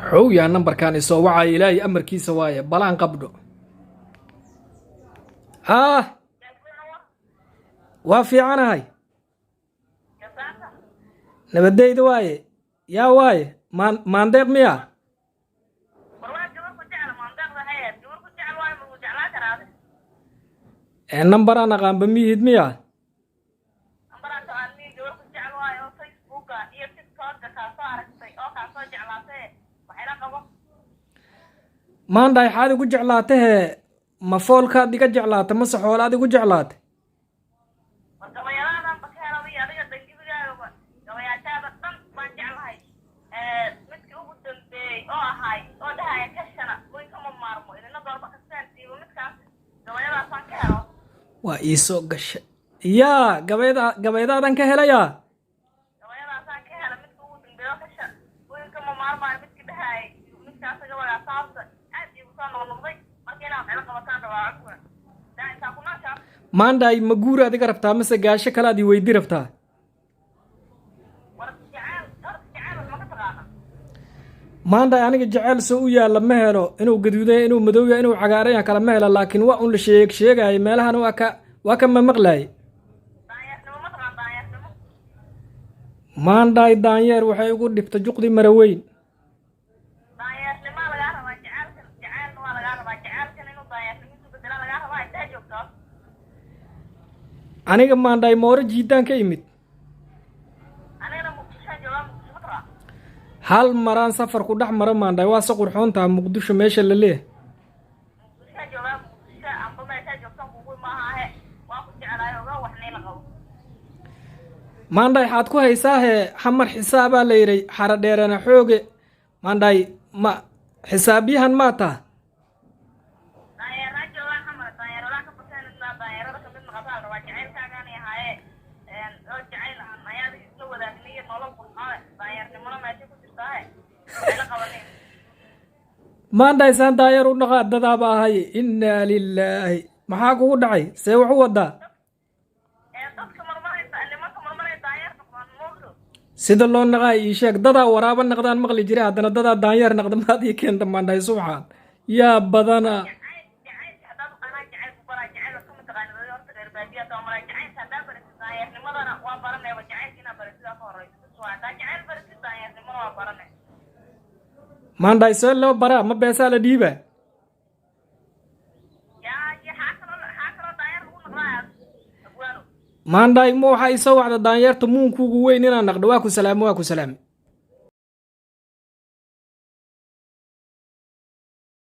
حو يا نمبر كان يسوى وعي إلهي أمر كي سوايا بلان قبضه وافي عنا هاي نبدأ دواي يا واي ما ندق ميا النمبر أنا قام بميهد ميا ما عندي حاجة يقول جعلاته ما فولك ديك جعلاته ما صحوا لا ديك جعلاته وإيسو قش يا قبيضة دان كهلا يا maanday ma guur adiga rabtaa mise gaasho kale aad weydi rabtaa maanday aniga jacayl soo u yaala ma helo inuu gaduuday inuu madow yahay inuu cagaaran yahay kala ma helo laakiin waa un la sheegay meelahan waa ka mamaqlay maanday daanyeer waxay ugu dhibta juqdi maraweyn aniga maanday mooro jiidaan ka imid hal maraan safar ku dhex mara maanday waa se qurxoontaha muqdisho meesha la leeyahay maanday xaad ku haysaahe xamar xisaabaa la yidhay xara dheerana xooge maanday ma xisaabyahan maa taha maanday saan daayar u dhaqaa dadaaba ahay innaa lilaahi maxaa kugu dhacay see wax u wadaa sida loo naqaa ii sheeg dadaa waraaba naqdaan maqli jira haddana dadaa daanyeer naqda maad ii keenta maanday subxaan yaa badana maanday soo loo baraa ma beesaa la dhiiba maanday ma waxaa isoo wacda daanyeerta muunkuugu weyn inaan naqdo waa ku salaame